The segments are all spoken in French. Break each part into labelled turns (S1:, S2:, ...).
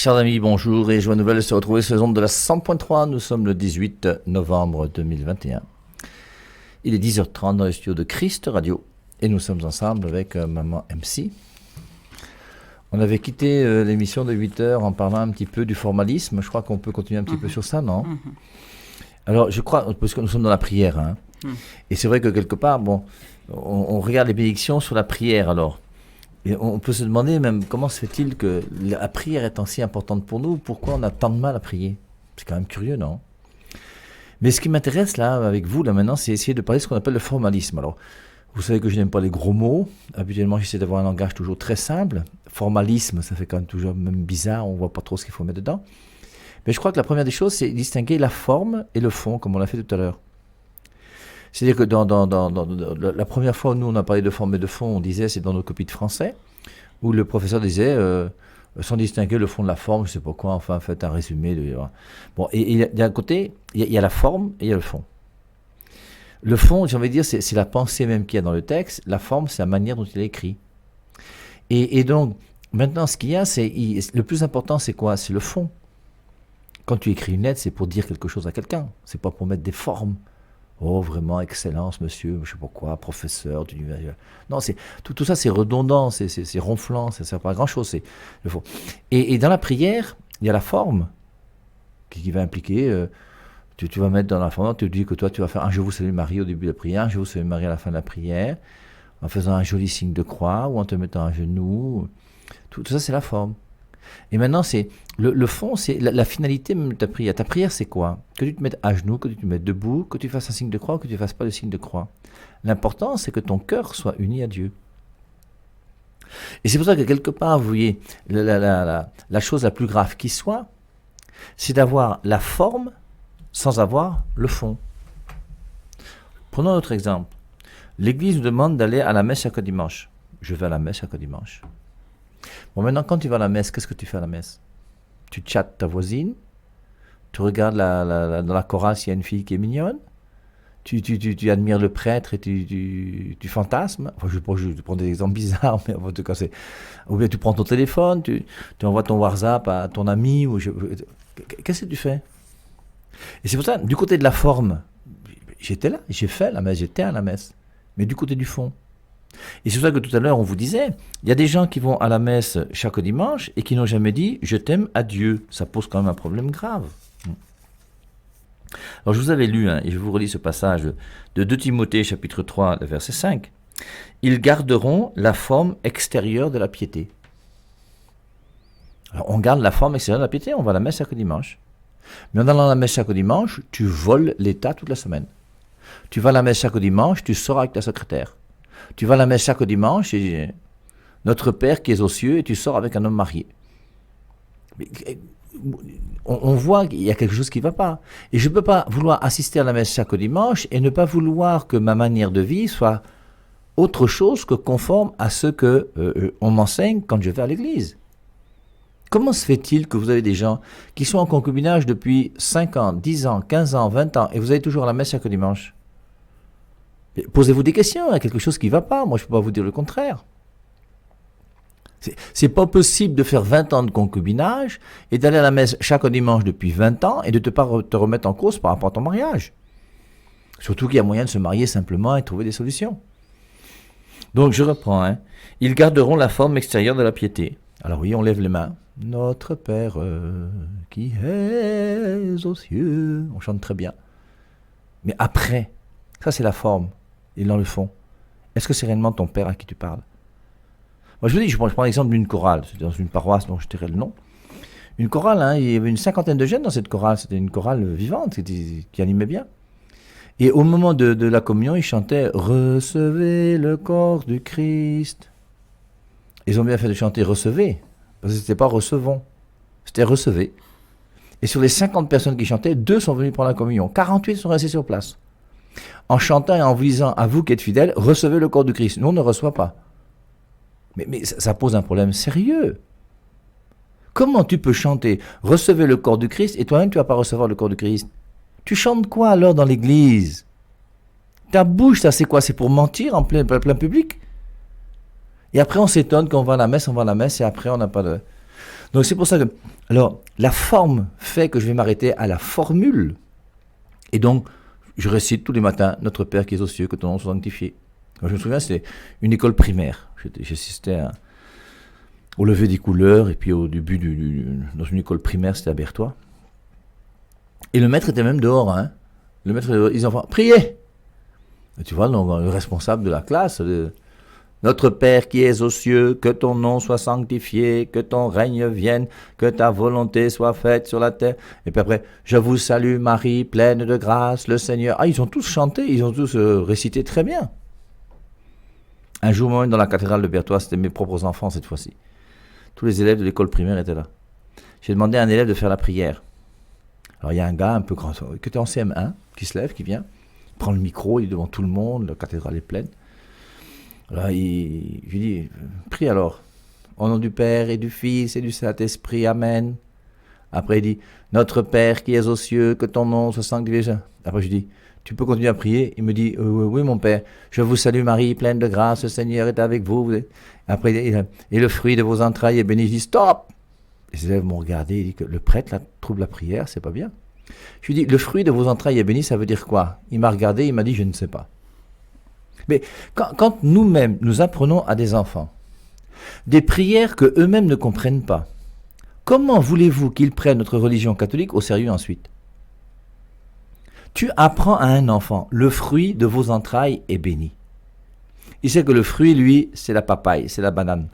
S1: Chers amis, bonjour et joie nouvelle de se retrouver sur les ondes de la 100.3. Nous sommes le 18 novembre 2021. Il est 10h30 dans les studios de Christ Radio et nous sommes ensemble avec Maman MC. On avait quitté l'émission de 8h en parlant un petit peu du formalisme. Je crois qu'on peut continuer un petit peu sur ça, non? Alors, je crois, parce que nous sommes dans la prière, hein. Et c'est vrai que quelque part, bon, on regarde les bénédictions sur la prière, alors. Et on peut se demander même comment se fait-il que la prière étant si importante pour nous, pourquoi on a tant de mal à prier? C'est quand même curieux, non? Mais ce qui m'intéresse là, avec vous, là maintenant, c'est essayer de parler de ce qu'on appelle le formalisme. Alors, vous savez que je n'aime pas les gros mots. Habituellement, j'essaie d'avoir un langage toujours très simple. Formalisme, ça fait quand même toujours même bizarre, on ne voit pas trop ce qu'il faut mettre dedans. Mais je crois que la première des choses, c'est distinguer la forme et le fond, comme on l'a fait tout à l'heure. C'est-à-dire que dans la première fois où nous on a parlé de forme et de fond, on disait, c'est dans nos copies de français, où le professeur disait, sans distinguer le fond de la forme, je ne sais pas quoi, enfin faites un résumé. Bon, et d'un côté, il y a la forme et il y a le fond. Le fond, j'ai envie de dire, c'est la pensée même qu'il y a dans le texte. La forme, c'est la manière dont il est écrit. Et donc, maintenant, ce qu'il y a, le plus important, c'est quoi? C'est le fond. Quand tu écris une lettre, c'est pour dire quelque chose à quelqu'un. C'est pas pour mettre des formes. Oh, vraiment, excellence, monsieur, je sais pas quoi, professeur d'université. Non, tout ça, c'est redondant, c'est ronflant, ça ne sert pas à grand-chose, c'est le fond. Et dans la prière, il y a la forme qui va impliquer, tu vas mettre dans la forme, tu dis que toi, tu vas faire un « Je vous salue Marie » au début de la prière, un « Je vous salue Marie » à la fin de la prière, en faisant un joli signe de croix ou en te mettant à genoux. Tout ça, c'est la forme. Et maintenant, c'est le fond, c'est la finalité même de ta prière. Ta prière, c'est quoi? Que tu te mettes à genoux, que tu te mettes debout, que tu fasses un signe de croix ou que tu ne fasses pas le signe de croix. L'important, c'est que ton cœur soit uni à Dieu. Et c'est pour ça que quelque part, vous voyez, la chose la plus grave qui soit, c'est d'avoir la forme sans avoir le fond. Prenons un autre exemple. L'Église nous demande d'aller à la messe chaque dimanche. Je vais à la messe chaque dimanche. Bon, maintenant, quand tu vas à la messe, qu'est-ce que tu fais à la messe? Tu chattes ta voisine, tu regardes dans la chorale s'il y a une fille qui est mignonne, tu admires le prêtre et tu fantasmes. Enfin, je prends des exemples bizarres, mais en tout cas, ou bien tu prends ton téléphone, tu envoies ton WhatsApp à ton ami. Qu'est-ce que tu fais? Et c'est pour ça, du côté de la forme, j'étais là, j'ai fait la messe, j'étais à la messe. Mais du côté du fond. Et c'est pour ça que tout à l'heure, on vous disait, il y a des gens qui vont à la messe chaque dimanche et qui n'ont jamais dit « Je t'aime à Dieu ». Ça pose quand même un problème grave. Alors, je vous avais lu, et je vous relis ce passage de 2 Timothée, chapitre 3, verset 5. « Ils garderont la forme extérieure de la piété ». Alors, on garde la forme extérieure de la piété, on va à la messe chaque dimanche. Mais en allant à la messe chaque dimanche, tu voles l'État toute la semaine. Tu vas à la messe chaque dimanche, tu sors avec ta secrétaire. Tu vas à la messe chaque dimanche et notre Père qui est aux cieux et tu sors avec un homme marié. On voit qu'il y a quelque chose qui ne va pas. Et je ne peux pas vouloir assister à la messe chaque dimanche et ne pas vouloir que ma manière de vie soit autre chose que conforme à ce qu'on m'enseigne quand je vais à l'église. Comment se fait-il que vous avez des gens qui sont en concubinage depuis 5 ans, 10 ans, 15 ans, 20 ans et vous allez toujours à la messe chaque dimanche? Posez-vous des questions, il y a quelque chose qui ne va pas. Moi, je ne peux pas vous dire le contraire. C'est pas possible de faire 20 ans de concubinage et d'aller à la messe chaque dimanche depuis 20 ans et de ne pas te remettre en cause par rapport à ton mariage. Surtout qu'il y a moyen de se marier simplement et trouver des solutions. Donc, je reprends. Ils garderont la forme extérieure de la piété. Alors oui, on lève les mains. Notre Père qui es aux cieux. On chante très bien. Mais après, ça c'est la forme. Et dans le fond, est-ce que c'est réellement ton père à qui tu parles? Moi je vous dis, je prends l'exemple d'une chorale, c'est dans une paroisse dont je tairai le nom. Une chorale, il y avait une 50aine de jeunes dans cette chorale, c'était une chorale vivante qui animait bien. Et au moment de la communion, ils chantaient « Recevez le corps du Christ ». Ils ont bien fait de chanter « Recevez », parce que c'était pas « Recevons », c'était « Recevez ». Et sur les 50 personnes qui chantaient, 2 sont venus prendre la communion, 48 sont restés sur place. En chantant et en vous disant, à vous qui êtes fidèles, recevez le corps du Christ. Nous, on ne reçoit pas. Mais ça pose un problème sérieux. Comment tu peux chanter, recevez le corps du Christ, et toi-même, tu ne vas pas recevoir le corps du Christ? Tu chantes quoi alors dans l'église? Ta bouche, ça c'est quoi? C'est pour mentir en plein public? Et après, on s'étonne qu'on va à la messe, et après, on n'a pas de... Donc c'est pour ça que, alors, la forme fait que je vais m'arrêter à la formule. Et donc, je récite tous les matins, Notre Père qui es aux cieux, que ton nom soit sanctifié. Quand je me souviens, c'était une école primaire. J'assistais au lever des couleurs, et puis au début, dans une école primaire, c'était à Berthois. Et le maître était même dehors, hein. Le maître, les enfants, priez! Et tu vois, donc, le responsable de la classe, Notre Père qui es aux cieux, que ton nom soit sanctifié, que ton règne vienne, que ta volonté soit faite sur la terre. Et puis après, je vous salue Marie, pleine de grâce, le Seigneur. Ah, ils ont tous chanté, ils ont tous récité très bien. Un jour même dans la cathédrale de Berthois, c'était mes propres enfants cette fois-ci. Tous les élèves de l'école primaire étaient là. J'ai demandé à un élève de faire la prière. Alors il y a un gars un peu grand, qui était en CM1, qui se lève, qui vient, prend le micro, il est devant tout le monde, la cathédrale est pleine. Alors je lui dis, prie alors, au nom du Père et du Fils et du Saint-Esprit, Amen. Après il dit, Notre Père qui es aux cieux, que ton nom soit sanctifié. Après je lui dis, tu peux continuer à prier? Il me dit, oui mon Père, je vous salue Marie, pleine de grâce, le Seigneur est avec vous. Après et le fruit de vos entrailles est béni. Je dis, stop! Les élèves m'ont regardé, il dit que le prêtre là, trouble la prière, c'est pas bien. Je lui dis, le fruit de vos entrailles est béni, ça veut dire quoi? Il m'a regardé, il m'a dit, je ne sais pas. Mais quand nous-mêmes, nous apprenons à des enfants des prières que eux-mêmes ne comprennent pas, comment voulez-vous qu'ils prennent notre religion catholique au sérieux ensuite? Tu apprends à un enfant, le fruit de vos entrailles est béni. Il sait que le fruit, lui, c'est la papaye, c'est la banane.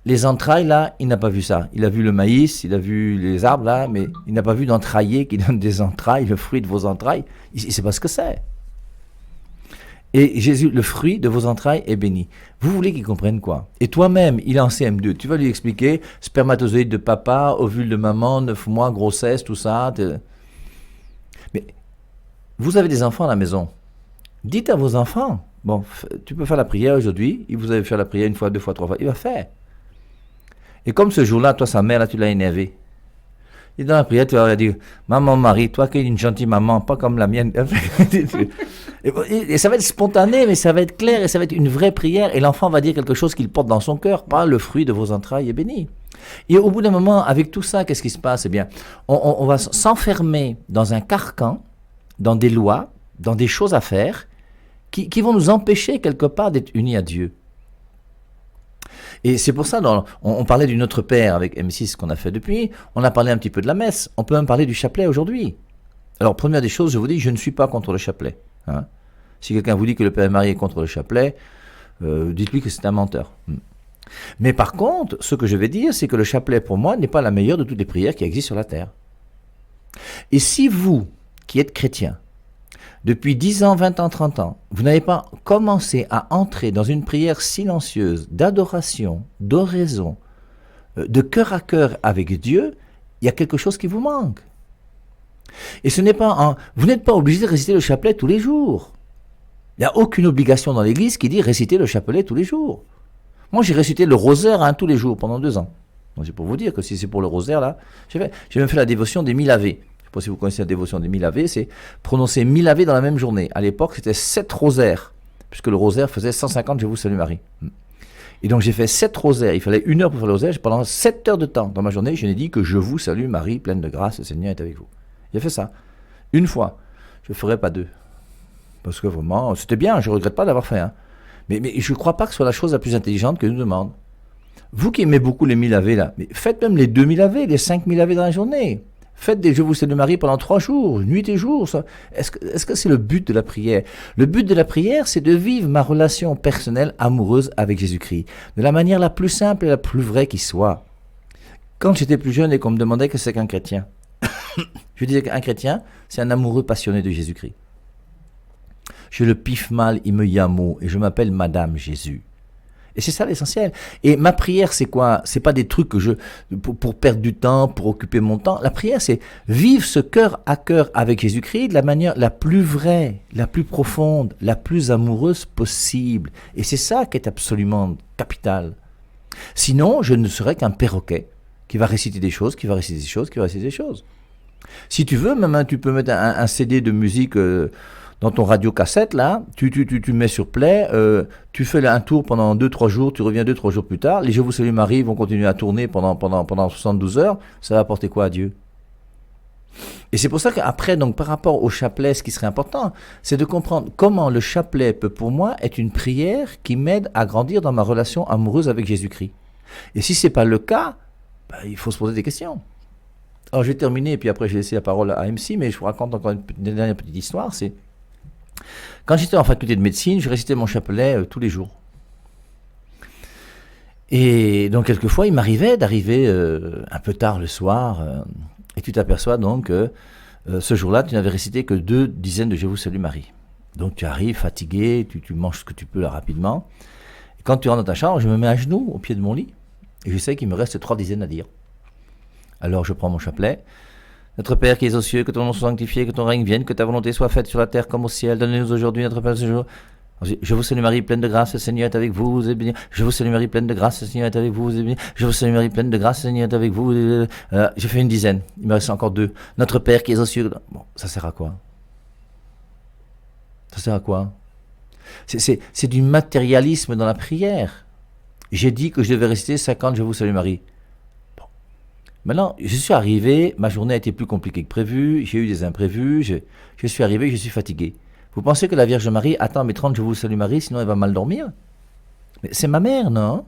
S1: Les entrailles, là, il n'a pas vu ça. Il a vu le maïs, il a vu les arbres, là, mais il n'a pas vu d'entrailler qui donne des entrailles, le fruit de vos entrailles. Il ne sait pas ce que c'est. Et Jésus, le fruit de vos entrailles est béni. Vous voulez qu'il comprenne quoi? Et toi-même, il est en CM2, tu vas lui expliquer spermatozoïde de papa, ovule de maman, 9 mois, grossesse, tout ça. Mais vous avez des enfants à la maison. Dites à vos enfants, bon, tu peux faire la prière aujourd'hui, vous avez fait la prière une fois, 2 fois, 3 fois, il va faire. Et comme ce jour-là, toi, sa mère, là, tu l'as énervé. Et dans la prière, tu vas dire, maman Marie, toi qui es une gentille maman, pas comme la mienne. Et ça va être spontané, mais ça va être clair, et ça va être une vraie prière, et l'enfant va dire quelque chose qu'il porte dans son cœur, pas le fruit de vos entrailles est béni. Et au bout d'un moment, avec tout ça, qu'est-ce qui se passe? Eh bien, on va s'enfermer dans un carcan, dans des lois, dans des choses à faire, qui vont nous empêcher quelque part d'être unis à Dieu. Et c'est pour ça, on parlait du Notre Père avec M6 qu'on a fait depuis, on a parlé un petit peu de la messe, on peut même parler du chapelet aujourd'hui. Alors, première des choses, je vous dis, je ne suis pas contre le chapelet. Hein. Si quelqu'un vous dit que le Père Marie est contre le chapelet, dites-lui que c'est un menteur. Mais par contre, ce que je vais dire, c'est que le chapelet, pour moi, n'est pas la meilleure de toutes les prières qui existent sur la terre. Et si vous, qui êtes chrétien, depuis 10 ans, 20 ans, 30 ans, vous n'avez pas commencé à entrer dans une prière silencieuse d'adoration, d'oraison, de cœur à cœur avec Dieu, il y a quelque chose qui vous manque. Et ce n'est pas vous n'êtes pas obligé de réciter le chapelet tous les jours. Il n'y a aucune obligation dans l'Église qui dit réciter le chapelet tous les jours. Moi, j'ai récité le rosaire tous les jours pendant 2 ans. Donc, c'est pour vous dire que si c'est pour le rosaire, là, j'ai même fait la dévotion des 1000 Ave. Je ne sais pas si vous connaissez la dévotion des 1000 Ave, c'est prononcer 1000 Ave dans la même journée. À l'époque, c'était 7 rosaires, puisque le rosaire faisait 150 Je vous salue Marie. Et donc j'ai fait 7 rosaires, il fallait 1 heure pour faire le rosaire, pendant 7 heures de temps dans ma journée, je n'ai dit que je vous salue Marie, pleine de grâce, le Seigneur est avec vous. J'ai fait ça, une fois, je ne ferai pas 2. Parce que vraiment, c'était bien, je ne regrette pas d'avoir fait. Mais je ne crois pas que ce soit la chose la plus intelligente que nous demande. Vous qui aimez beaucoup les 1000 Ave là, mais faites même les 2000 Ave, les 5000 Ave dans la journée. Faites des Je vous salue Marie pendant 3 jours, nuit et jour. Est-ce que c'est le but de la prière? Le but de la prière, c'est de vivre ma relation personnelle amoureuse avec Jésus-Christ, de la manière la plus simple et la plus vraie qui soit. Quand j'étais plus jeune et qu'on me demandait que c'est qu'un chrétien, je disais qu'un chrétien, c'est un amoureux passionné de Jésus-Christ. Je le piffe mal, il me llamo, et je m'appelle Madame Jésus. Et c'est ça l'essentiel. Et ma prière, c'est quoi? C'est pas des trucs que pour perdre du temps, pour occuper mon temps. La prière, c'est vivre ce cœur à cœur avec Jésus-Christ de la manière la plus vraie, la plus profonde, la plus amoureuse possible. Et c'est ça qui est absolument capital. Sinon, je ne serais qu'un perroquet qui va réciter des choses, qui va réciter des choses, qui va réciter des choses. Si tu veux, même tu peux mettre un CD de musique dans ton radio-cassette, là, tu mets sur play, tu fais un tour pendant 2-3 jours, tu reviens 2-3 jours plus tard, les Je vous salue Marie vont continuer à tourner pendant 72 heures, ça va apporter quoi à Dieu? Et c'est pour ça qu'après, donc, par rapport au chapelet, ce qui serait important, c'est de comprendre comment le chapelet peut, pour moi, être une prière qui m'aide à grandir dans ma relation amoureuse avec Jésus-Christ. Et si ce n'est pas le cas, il faut se poser des questions. Alors, je vais terminer, et puis après, je vais laisser la parole à MC, mais je vous raconte encore une dernière petite histoire. C'est quand j'étais en faculté de médecine, je récitais mon chapelet tous les jours. Et donc, quelquefois, il m'arrivait d'arriver un peu tard le soir, et tu t'aperçois donc que ce jour-là, tu n'avais récité que 2 dizaines de Je vous salue Marie. Donc, tu arrives fatigué, tu manges ce que tu peux là rapidement. Et quand tu rentres dans ta chambre, je me mets à genoux au pied de mon lit, et je sais qu'il me reste 3 dizaines à dire. Alors je prends mon chapelet. Notre Père qui es aux cieux, que ton nom soit sanctifié, que ton règne vienne, que ta volonté soit faite sur la terre comme au ciel. Donne-nous aujourd'hui notre pain de ce jour. Je vous salue Marie, pleine de grâce, le Seigneur est avec vous, vous êtes bénie. Je vous salue Marie, pleine de grâce, le Seigneur est avec vous, vous êtes bénie. Je vous salue Marie, pleine de grâce, le Seigneur est avec vous. J'ai fait une dizaine, il me reste encore 2. Notre Père qui est aux cieux. Bon, ça sert à quoi? Ça sert à quoi? C'est du matérialisme dans la prière. J'ai dit que je devais réciter 50 Je vous salue Marie. Maintenant, je suis arrivé, ma journée a été plus compliquée que prévu, j'ai eu des imprévus, je suis arrivé, je suis fatigué. Vous pensez que la Vierge Marie attend mes 30 Je vous salue Marie, sinon elle va mal dormir? Mais c'est ma mère, non?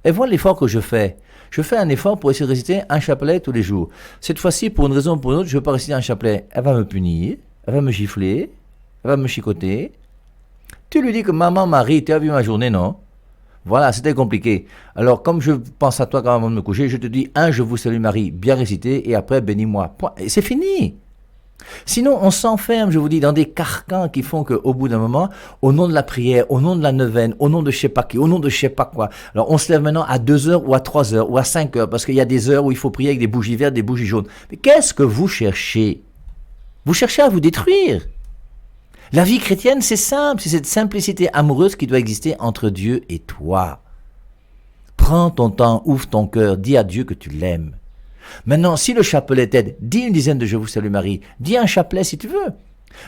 S1: Et voilà l'effort que je fais. Je fais un effort pour essayer de réciter un chapelet tous les jours. Cette fois-ci, pour une raison ou pour une autre, je ne veux pas réciter un chapelet. Elle va me punir, elle va me gifler, elle va me chicoter. Tu lui dis que maman Marie, tu as vu ma journée, non? Voilà, c'était compliqué. Alors, comme je pense à toi quand avant de me coucher, je te dis Je vous salue Marie, bien récité, et après, bénis-moi. Et c'est fini. Sinon, on s'enferme, je vous dis, dans des carcans qui font qu'au bout d'un moment, au nom de la prière, au nom de la neuvaine, au nom de je sais pas qui, au nom de je sais pas quoi, alors on se lève maintenant à 2 heures ou à 3 heures ou à 5 heures, parce qu'il y a des heures où il faut prier avec des bougies vertes, des bougies jaunes. Mais qu'est-ce que vous cherchez? Vous cherchez à vous détruire. La vie chrétienne, c'est simple, c'est cette simplicité amoureuse qui doit exister entre Dieu et toi. Prends ton temps, ouvre ton cœur, dis à Dieu que tu l'aimes. Maintenant, si le chapelet t'aide, dis une dizaine de Je vous salue Marie, dis un chapelet si tu veux.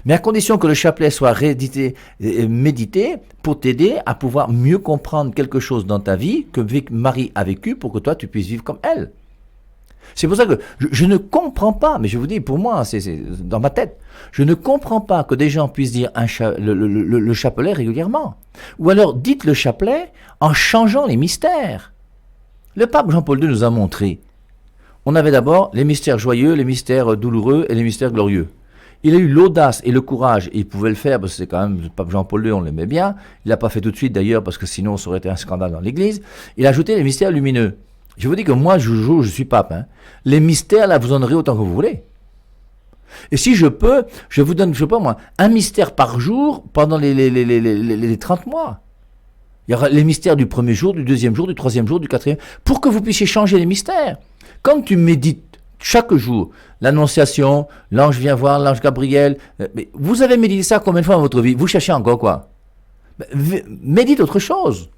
S1: Mais à condition que le chapelet soit réédité, médité, pour t'aider à pouvoir mieux comprendre quelque chose dans ta vie que Marie a vécu pour que toi tu puisses vivre comme elle. C'est pour ça que je ne comprends pas, mais je vous dis, pour moi, c'est dans ma tête, je ne comprends pas que des gens puissent dire le chapelet régulièrement. Ou alors, dites le chapelet en changeant les mystères. Le pape Jean-Paul II nous a montré. On avait d'abord les mystères joyeux, les mystères douloureux et les mystères glorieux. Il a eu l'audace et le courage, et il pouvait le faire, parce que c'est quand même le pape Jean-Paul II, on l'aimait bien. Il l'a pas fait tout de suite d'ailleurs, parce que sinon ça aurait été un scandale dans l'église. Il a ajouté les mystères lumineux. Je vous dis que moi, je suis pape. Les mystères, là, vous en aurez autant que vous voulez. Et si je peux, je vous donne, je sais pas moi, un mystère par jour pendant les 30 mois. Il y aura les mystères du premier jour, du deuxième jour, du troisième jour, du quatrième, pour que vous puissiez changer les mystères. Quand tu médites chaque jour, l'annonciation, l'ange vient voir, l'ange Gabriel, mais vous avez médité ça combien de fois dans votre vie? Vous cherchez encore quoi? Médite autre chose.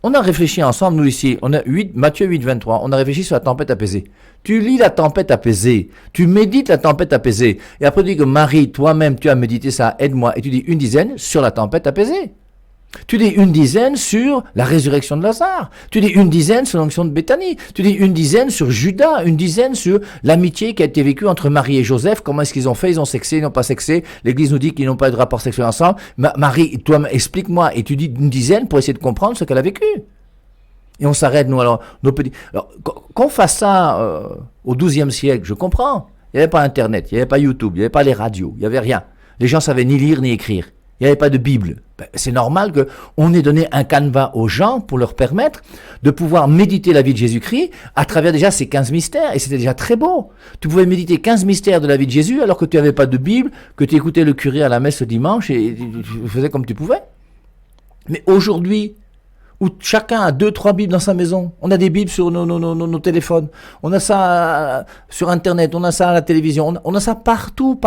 S1: On a réfléchi ensemble, nous ici, on a Matthieu 8, 23, on a réfléchi sur la tempête apaisée. Tu lis la tempête apaisée, tu médites la tempête apaisée, et après tu dis que Marie, toi-même, tu as médité ça, aide-moi, et tu dis une dizaine sur la tempête apaisée. Tu dis une dizaine sur la résurrection de Lazare. Tu dis une dizaine sur l'onction de Béthanie. Tu dis une dizaine sur Judas. Une dizaine sur l'amitié qui a été vécue entre Marie et Joseph. Comment est-ce qu'ils ont fait? Ils ont sexé, ils n'ont pas sexé. L'Église nous dit qu'ils n'ont pas eu de rapport sexuel ensemble. Marie, toi, explique-moi. Et tu dis une dizaine pour essayer de comprendre ce qu'elle a vécu. Et on s'arrête, nous, alors, nos petits... Alors, qu'on fasse ça au XIIe siècle, je comprends. Il n'y avait pas Internet, il n'y avait pas YouTube, il n'y avait pas les radios, il n'y avait rien. Les gens savaient ni lire ni écrire. Il n'y avait pas de Bible. C'est normal qu'on ait donné un canevas aux gens pour leur permettre de pouvoir méditer la vie de Jésus-Christ à travers déjà ces 15 mystères. Et c'était déjà très beau. Tu pouvais méditer 15 mystères de la vie de Jésus alors que tu n'avais pas de Bible, que tu écoutais le curé à la messe le dimanche et tu faisais comme tu pouvais. Mais aujourd'hui, où chacun a 2-3 Bibles dans sa maison, on a des Bibles sur nos téléphones, on a ça sur Internet, on a ça à la télévision, on a ça partout.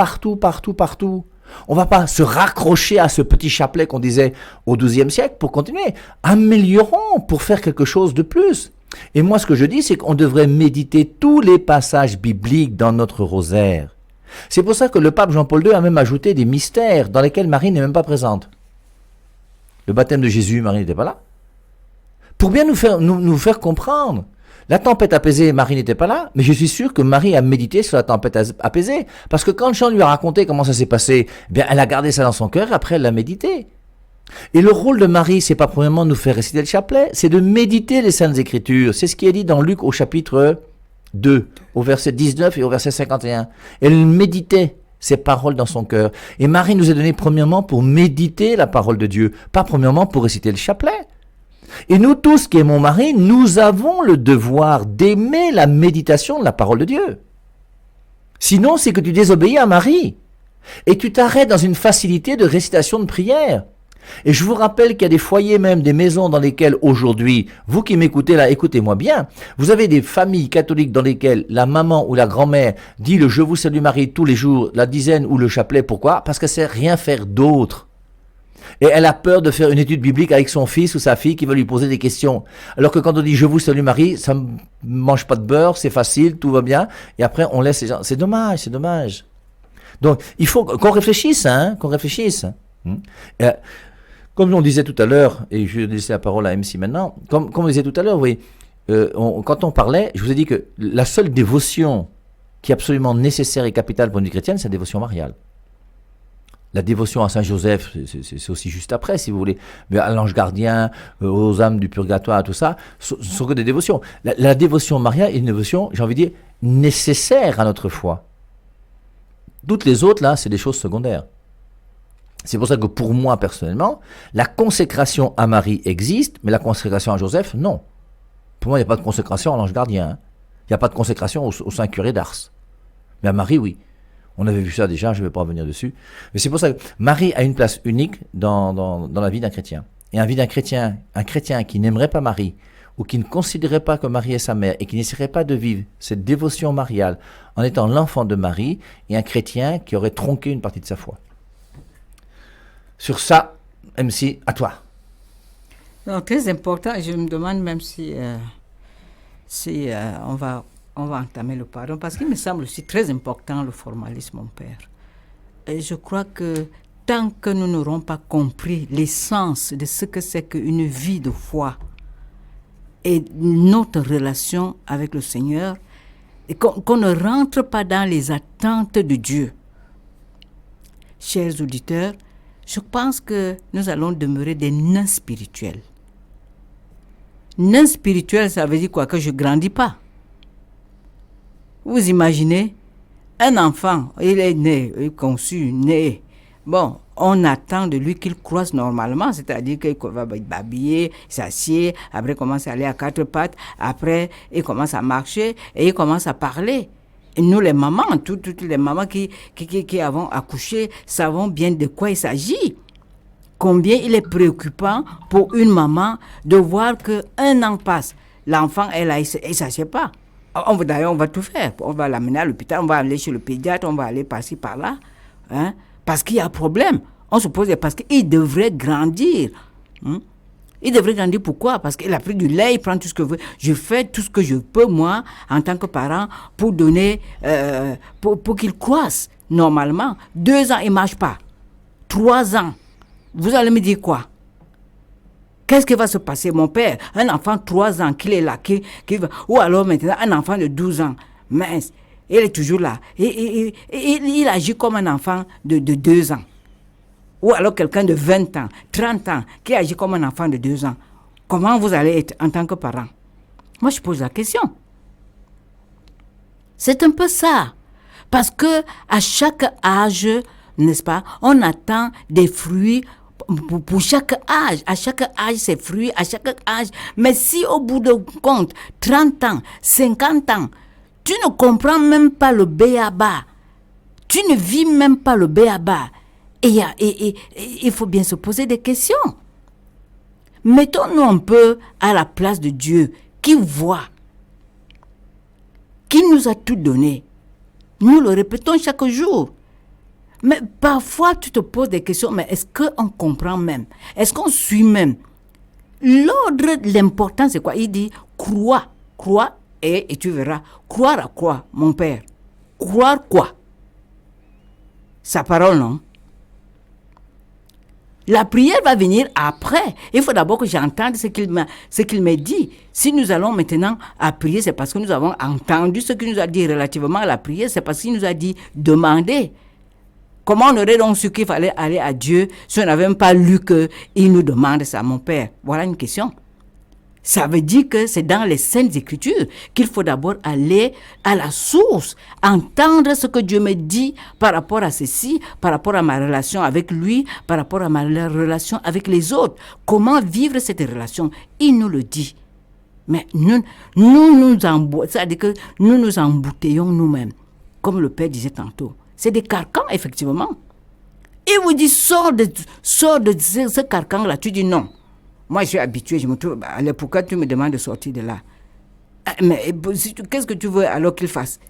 S1: On ne va pas se raccrocher à ce petit chapelet qu'on disait au XIIe siècle pour continuer. Améliorons pour faire quelque chose de plus. Et moi, ce que je dis, c'est qu'on devrait méditer tous les passages bibliques dans notre rosaire. C'est pour ça que le pape Jean-Paul II a même ajouté des mystères dans lesquels Marie n'est même pas présente. Le baptême de Jésus, Marie n'était pas là. Pour bien nous faire comprendre. La tempête apaisée, Marie n'était pas là, mais je suis sûr que Marie a médité sur la tempête apaisée. Parce que quand Jean lui a raconté comment ça s'est passé, eh bien, elle a gardé ça dans son cœur et après elle l'a médité. Et le rôle de Marie, c'est pas premièrement de nous faire réciter le chapelet, c'est de méditer les Saintes Écritures. C'est ce qui est dit dans Luc au chapitre 2, au verset 19 et au verset 51. Elle méditait ces paroles dans son cœur. Et Marie nous est donnée premièrement pour méditer la parole de Dieu, pas premièrement pour réciter le chapelet. Et nous tous qui aimons Marie, nous avons le devoir d'aimer la méditation de la parole de Dieu. Sinon, c'est que tu désobéis à Marie. Et tu t'arrêtes dans une facilité de récitation de prière. Et je vous rappelle qu'il y a des foyers même, des maisons dans lesquelles aujourd'hui, vous qui m'écoutez là, écoutez-moi bien, vous avez des familles catholiques dans lesquelles la maman ou la grand-mère dit le « Je vous salue Marie » tous les jours, la dizaine ou le chapelet. Pourquoi? Parce qu'elle ne sait rien faire d'autre. Et elle a peur de faire une étude biblique avec son fils ou sa fille qui va lui poser des questions. Alors que quand on dit « Je vous salue Marie », ça ne mange pas de beurre, c'est facile, tout va bien. Et après, on laisse les gens. C'est dommage, c'est dommage. Donc, il faut qu'on réfléchisse, qu'on réfléchisse. Comme on disait tout à l'heure, et je vais laisser la parole à MC maintenant, comme on disait tout à l'heure, oui, quand on parlait, je vous ai dit que la seule dévotion qui est absolument nécessaire et capitale pour une vie chrétienne, c'est la dévotion mariale. La dévotion à Saint Joseph, c'est aussi juste après, si vous voulez. Mais à l'ange gardien, aux âmes du purgatoire, tout ça, ce sont que des dévotions. La dévotion mariale est une dévotion, j'ai envie de dire, nécessaire à notre foi. Toutes les autres, là, c'est des choses secondaires. C'est pour ça que pour moi, personnellement, la consécration à Marie existe, mais la consécration à Joseph, non. Pour moi, il n'y a pas de consécration à l'ange gardien. Il n'y a pas de consécration au Saint Curé d'Ars. Mais à Marie, oui. On avait vu ça déjà, je ne vais pas revenir dessus. Mais c'est pour ça que Marie a une place unique dans la vie d'un chrétien. Et un chrétien qui n'aimerait pas Marie, ou qui ne considérait pas que Marie est sa mère, et qui n'essaierait pas de vivre cette dévotion mariale en étant l'enfant de Marie, et un chrétien qui aurait tronqué une partie de sa foi. Sur ça, MC, à toi.
S2: Non, très important, je me demande même si on va entamer le pardon, parce qu'il me semble aussi très important le formalisme, mon père. Et je crois que tant que nous n'aurons pas compris l'essence de ce que c'est qu'une vie de foi et notre relation avec le Seigneur, et qu'on ne rentre pas dans les attentes de Dieu, chers auditeurs, je pense que nous allons demeurer des nains spirituels. Nains spirituels, ça veut dire quoi? Que je ne grandis pas. Vous imaginez, un enfant, il est né, il est conçu, né. Bon, on attend de lui qu'il croisse normalement, c'est-à-dire qu'il va babiller, s'assied, après il commence à aller à quatre pattes, après il commence à marcher et il commence à parler. Et nous les mamans, toutes les mamans qui avons accouché, savons bien de quoi il s'agit. Combien il est préoccupant pour une maman de voir qu'un an passe, l'enfant est là, il ne s'assied pas. D'ailleurs, on va tout faire. On va l'amener à l'hôpital, on va aller chez le pédiatre, on va aller par-ci, par-là. Parce qu'il y a un problème. On se pose parce qu'il devrait grandir. Il devrait grandir pourquoi? Parce qu'il a pris du lait, il prend tout ce que veut. Je fais tout ce que je peux, moi, en tant que parent, pour donner, pour qu'il croisse normalement. 2 ans, il ne marche pas. 3 ans. Vous allez me dire quoi? Qu'est-ce qui va se passer, mon père? Un enfant de 3 ans, qu'il est là, ou alors maintenant un enfant de 12 ans, mince, il est toujours là. Il agit comme un enfant de 2 ans. Ou alors quelqu'un de 20 ans, 30 ans, qui agit comme un enfant de 2 ans. Comment vous allez être en tant que parent? Moi, je pose la question. C'est un peu ça. Parce que à chaque âge, n'est-ce pas, on attend des fruits pour chaque âge. À chaque âge, c'est fruits, à chaque âge. Mais si au bout de compte, 30 ans, 50 ans, tu ne comprends même pas le b.a.-ba, tu ne vis même pas le b.a.-ba, et il faut bien se poser des questions. Mettons-nous un peu à la place de Dieu, qui voit, qui nous a tout donné. Nous le répétons chaque jour. Mais parfois, tu te poses des questions, mais est-ce qu'on comprend même? Est-ce qu'on suit même? L'ordre, l'important, c'est quoi? Il dit, crois, et tu verras. Croire à quoi, mon père? Croire quoi? sa parole, non? La prière va venir après. Il faut d'abord que j'entende ce qu'il me dit. Si nous allons maintenant à prier, c'est parce que nous avons entendu ce qu'il nous a dit relativement à la prière. C'est parce qu'il nous a dit demander. Comment on aurait donc su qu'il fallait aller à Dieu si on n'avait même pas lu qu'il nous demande ça, mon Père? Voilà une question. Ça veut dire que c'est dans les Saintes Écritures qu'il faut d'abord aller à la source, entendre ce que Dieu me dit par rapport à ceci, par rapport à ma relation avec lui, par rapport à ma relation avec les autres. Comment vivre cette relation? Il nous le dit. Mais c'est-à-dire que nous nous embouteillons nous-mêmes, comme le Père disait tantôt. C'est des carcans, effectivement. Il vous dit, sors de ce carcan-là. Tu dis non. Moi, je suis habitué, je me trouve. Allez, pourquoi tu me demandes de sortir de là? Mais qu'est-ce que tu veux alors qu'il fasse?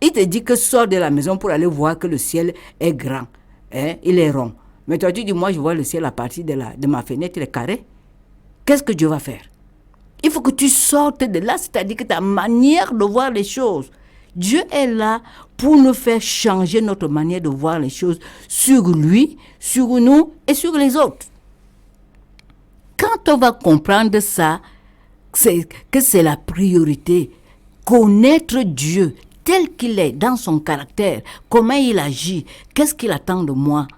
S2: Il te dit que sors de la maison pour aller voir que le ciel est grand. Il est rond. Mais toi, tu dis, moi, je vois le ciel à partir de ma fenêtre, il est carré. Qu'est-ce que Dieu va faire? Il faut que tu sortes de là, c'est-à-dire que ta manière de voir les choses. Dieu est là pour nous faire changer notre manière de voir les choses sur lui, sur nous et sur les autres. Quand on va comprendre ça, que c'est la priorité, connaître Dieu tel qu'il est dans son caractère, comment il agit, qu'est-ce qu'il attend de moi,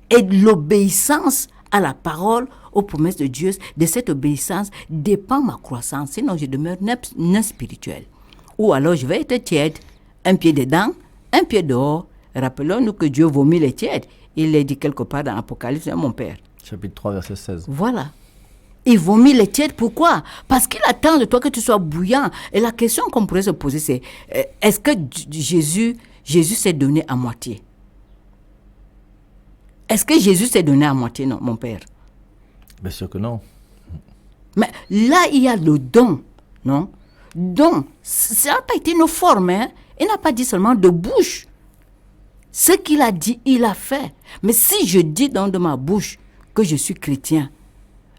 S2: et l'obéissance à la parole, aux promesses de Dieu, de cette obéissance dépend ma croissance, sinon je demeure non spirituel. Ou alors je vais être tiède, un pied dedans, un pied dehors. Rappelons-nous que Dieu vomit les tièdes. Il l'a dit quelque part dans l'Apocalypse, mon Père.
S1: Chapitre 3, verset 16.
S2: Voilà. Il vomit les tièdes, pourquoi? Parce qu'il attend de toi que tu sois bouillant. Et la question qu'on pourrait se poser, c'est est-ce que Jésus s'est donné à moitié? Est-ce que Jésus s'est donné à moitié, non, mon Père?
S1: Bien sûr que non.
S2: Mais là, il y a le don, non? Don, ça n'a pas été une forme, hein? Il n'a pas dit seulement de bouche. Ce qu'il a dit, il a fait. Mais si je dis dans de ma bouche que je suis chrétien,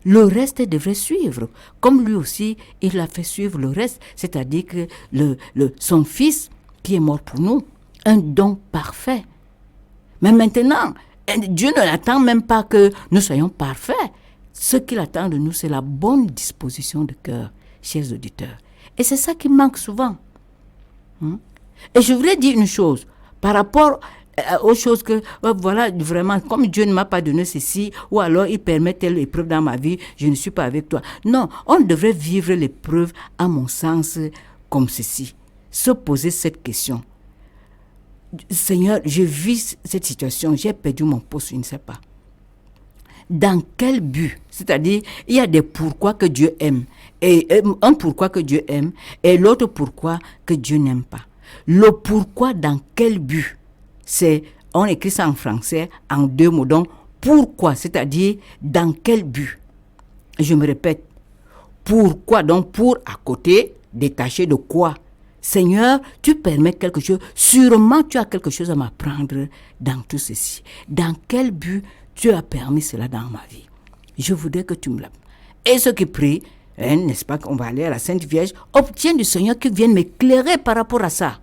S2: le reste devrait suivre. Comme lui aussi, il a fait suivre le reste. C'est-à-dire que son fils, qui est mort pour nous, un don parfait. Mais maintenant, Dieu ne l'attend même pas que nous soyons parfaits. Ce qu'il attend de nous, c'est la bonne disposition de cœur, chers auditeurs. Et c'est ça qui manque souvent. Et je voudrais dire une chose, par rapport aux choses que, voilà, vraiment, comme Dieu ne m'a pas donné ceci, ou alors il permet telle épreuve dans ma vie, je ne suis pas avec toi. Non, on devrait vivre l'épreuve, à mon sens, comme ceci. Se poser cette question. Seigneur, je vis cette situation, j'ai perdu mon poste, je ne sais pas. Dans quel but? C'est-à-dire, il y a des pourquoi que Dieu aime. Et un pourquoi que Dieu aime et l'autre pourquoi que Dieu n'aime pas. Le pourquoi dans quel but? On écrit ça en français en deux mots. Donc, pourquoi? C'est-à-dire, dans quel but? Je me répète. Pourquoi? Donc, pour à côté, détaché de quoi? Seigneur, tu permets quelque chose. Sûrement, tu as quelque chose à m'apprendre dans tout ceci. Dans quel but tu as permis cela dans ma vie? Je voudrais que tu me l'apprennes. Et ceux qui prient, n'est-ce pas qu'on va aller à la Sainte Vierge, obtiennent du Seigneur qui vienne m'éclairer par rapport à ça.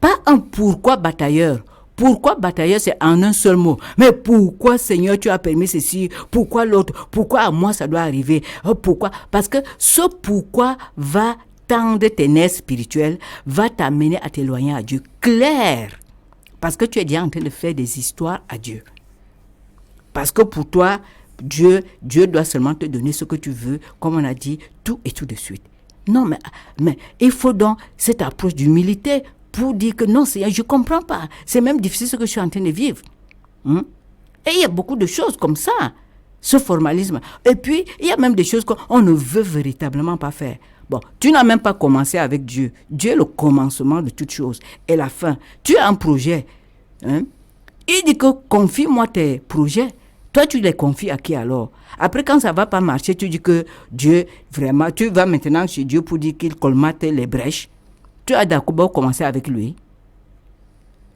S2: Pas un pourquoi batailleur. Pourquoi batailleur, c'est en un seul mot. Mais pourquoi, Seigneur, tu as permis ceci? Pourquoi l'autre? Pourquoi à moi ça doit arriver? Pourquoi? Parce que ce pourquoi va tendre tes nerfs spirituels, va t'amener à t'éloigner à Dieu. Clair. Parce que tu es déjà en train de faire des histoires à Dieu. Parce que pour toi, Dieu doit seulement te donner ce que tu veux, comme on a dit, tout et tout de suite. Non, mais il faut donc cette approche d'humilité pour dire que non, Seigneur, je ne comprends pas. C'est même difficile ce que je suis en train de vivre. Et il y a beaucoup de choses comme ça, ce formalisme. Et puis, il y a même des choses qu'on ne veut véritablement pas faire. Bon, tu n'as même pas commencé avec Dieu. Dieu est le commencement de toutes choses et la fin. Tu as un projet. Il dit que confie-moi tes projets. Toi, tu les confies à qui alors? Après, quand ça ne va pas marcher, tu dis que Dieu, vraiment, tu vas maintenant chez Dieu pour dire qu'il colmate les brèches. Tu as d'abord commencé avec lui.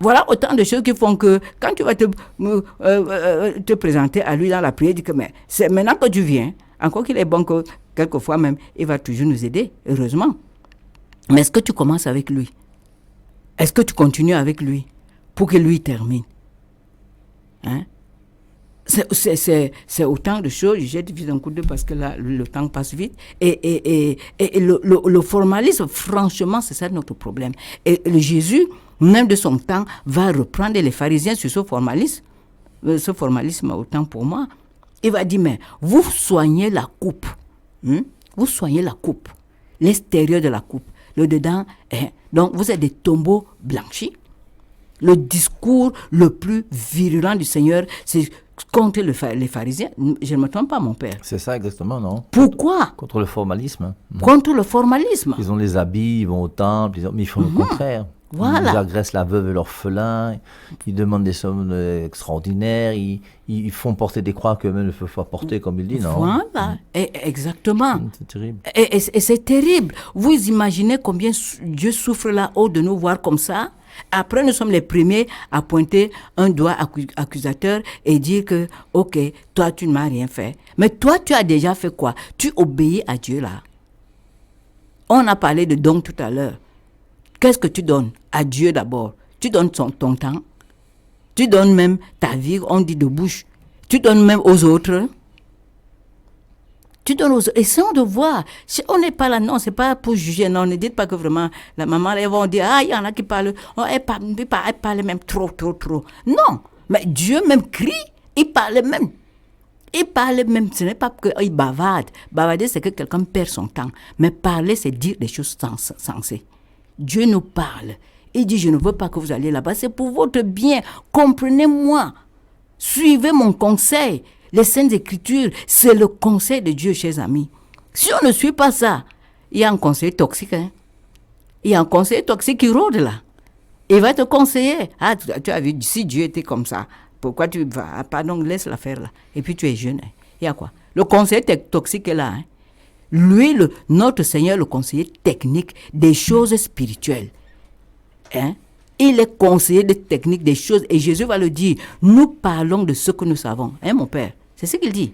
S2: Voilà autant de choses qui font que quand tu vas te présenter à lui dans la prière, dis que mais c'est maintenant que tu viens. Encore qu'il est bon que quelquefois même, il va toujours nous aider, heureusement. Mais est-ce que tu commences avec lui? Est-ce que tu continues avec lui? pour que lui termine. Hein? C'est autant de choses. Je jette vite un coup d'œil parce que là, le temps passe vite. Et le formalisme, franchement, c'est ça notre problème. Et le Jésus, même de son temps, va reprendre les pharisiens sur ce formalisme. Ce formalisme, autant pour moi. Il va dire, mais vous soignez la coupe. Vous soignez la coupe. L'extérieur de la coupe. Le dedans, donc vous êtes des tombeaux blanchis. Le discours le plus virulent du Seigneur, c'est contre les pharisiens. Je ne me trompe pas, mon père.
S1: C'est ça exactement, non?
S2: Pourquoi?
S1: Contre le formalisme.
S2: Contre le formalisme.
S1: Ils ont les habits, ils vont au temple, mais ils font le contraire.
S2: Voilà.
S1: Ils agressent la veuve et l'orphelin, ils demandent des sommes extraordinaires, ils font porter des croix qu'eux-mêmes ne peuvent pas porter, comme il dit, non?
S2: Voilà, exactement.
S1: C'est terrible.
S2: Et c'est terrible. Vous imaginez combien Dieu souffre là-haut de nous voir comme ça? Après, nous sommes les premiers à pointer un doigt accusateur et dire que, ok, toi, tu ne m'as rien fait. Mais toi, tu as déjà fait quoi? Tu obéis à Dieu là. On a parlé de dons tout à l'heure. Qu'est-ce que tu donnes? À Dieu d'abord. Tu donnes ton temps. Tu donnes même ta vie, on dit de bouche. Tu donnes même aux autres. Tu donnes aux autres. Essayons de voir. Si on n'est pas là, non, c'est pas pour juger. Non, ne dites pas que vraiment, la maman, elles vont dire, il y en a qui parlent. Oh, elle parle même trop. Non, mais Dieu même crie. Il parle même. Ce n'est pas qu'il bavarde. Bavarder, c'est que quelqu'un perd son temps. Mais parler, c'est dire des choses sensées. Dieu nous parle. Il dit, je ne veux pas que vous alliez là-bas. C'est pour votre bien. Comprenez-moi. Suivez mon conseil. Les Saintes Écritures, c'est le conseil de Dieu, chers amis. Si on ne suit pas ça, il y a un conseil toxique. Il y a un conseil toxique qui rôde là. Il va te conseiller. Ah, tu as vu, si Dieu était comme ça, pourquoi tu vas? Ah, pardon, laisse l'affaire là. Et puis tu es jeune. Il y a quoi? Le conseil toxique est là. Lui, notre Seigneur, le conseiller technique des choses spirituelles. Il est conseiller de technique des choses. Et Jésus va le dire. Nous parlons de ce que nous savons. Mon père? C'est ce qu'il dit.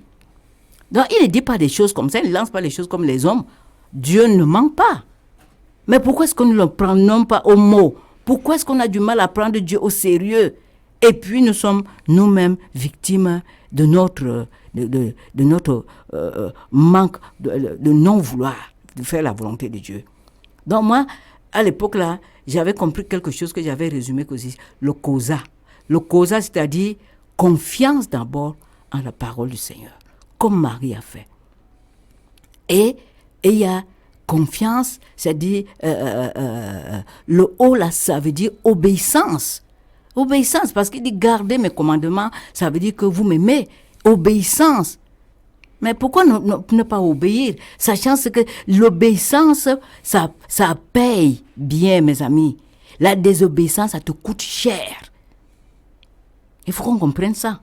S2: Donc, il ne dit pas des choses comme ça. Il ne lance pas les choses comme les hommes. Dieu ne ment pas. Mais pourquoi est-ce que nous ne le prenons pas au mot? Pourquoi est-ce qu'on a du mal à prendre Dieu au sérieux? Et puis, nous sommes nous-mêmes victimes de notre manque de non-vouloir de faire la volonté de Dieu. Donc moi, à l'époque là, j'avais compris quelque chose que j'avais résumé aussi, le causa. Le causa, c'est-à-dire confiance d'abord en la parole du Seigneur, comme Marie a fait. Et il y a confiance, c'est-à-dire le haut là, ça veut dire obéissance. Obéissance, parce qu'il dit garder mes commandements, ça veut dire que vous m'aimez. Obéissance. Mais pourquoi ne pas obéir? Sachant que l'obéissance, ça paye bien, mes amis. La désobéissance, ça te coûte cher. Il faut qu'on comprenne ça.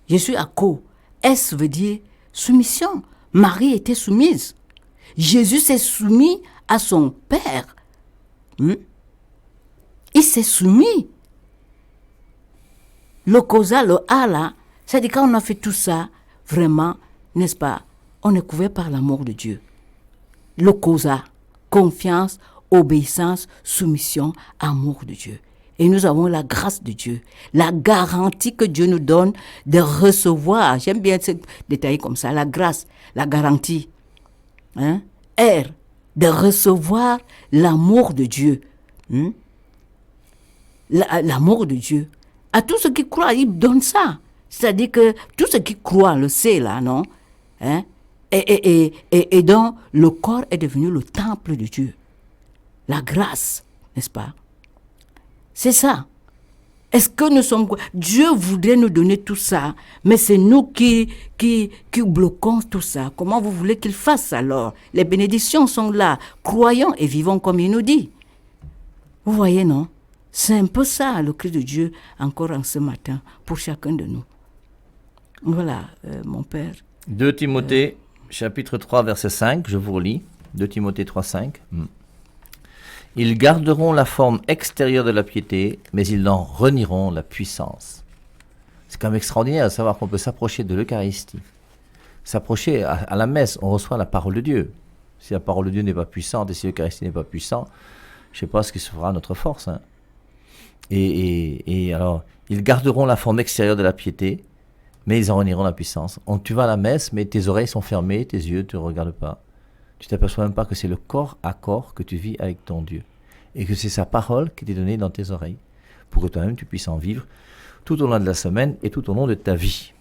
S2: Je suis à co. S veut dire soumission. Marie était soumise. Jésus s'est soumis à son Père. Il s'est soumis. Le causa, le A là, c'est-à-dire quand on a fait tout ça, vraiment, n'est-ce pas, on est couvert par l'amour de Dieu. Le causa, confiance, obéissance, soumission, amour de Dieu. Et nous avons la grâce de Dieu, la garantie que Dieu nous donne de recevoir. J'aime bien ce détail comme ça, la grâce, la garantie. R, de recevoir l'amour de Dieu. L'amour de Dieu. À tous ceux qui croient, il donne ça. C'est-à-dire que tous ceux qui croient le sait là, non? Et donc, le corps est devenu le temple de Dieu. La grâce, n'est-ce pas? C'est ça. Est-ce que nous sommes... Dieu voudrait nous donner tout ça, mais c'est nous qui bloquons tout ça. Comment vous voulez qu'il fasse alors? Les bénédictions sont là. Croyons et vivons comme il nous dit. Vous voyez, non? C'est un peu ça, le cri de Dieu, encore en ce matin, pour chacun de nous. Voilà, mon Père.
S1: 2 Timothée, chapitre 3, verset 5, je vous relis. 2 Timothée 3, 5. Ils garderont la forme extérieure de la piété, mais ils en renieront la puissance. C'est quand même extraordinaire de savoir qu'on peut s'approcher de l'Eucharistie. S'approcher à la messe, on reçoit la parole de Dieu. Si la parole de Dieu n'est pas puissante et si l'Eucharistie n'est pas puissante, je ne sais pas ce qui se fera à notre force. Et alors, ils garderont la forme extérieure de la piété, mais ils en renieront la puissance. Tu vas à la messe, mais tes oreilles sont fermées, tes yeux ne te regardent pas. Tu t'aperçois même pas que c'est le corps à corps que tu vis avec ton Dieu. Et que c'est sa parole qui t'est donnée dans tes oreilles, pour que toi-même tu puisses en vivre tout au long de la semaine et tout au long de ta vie.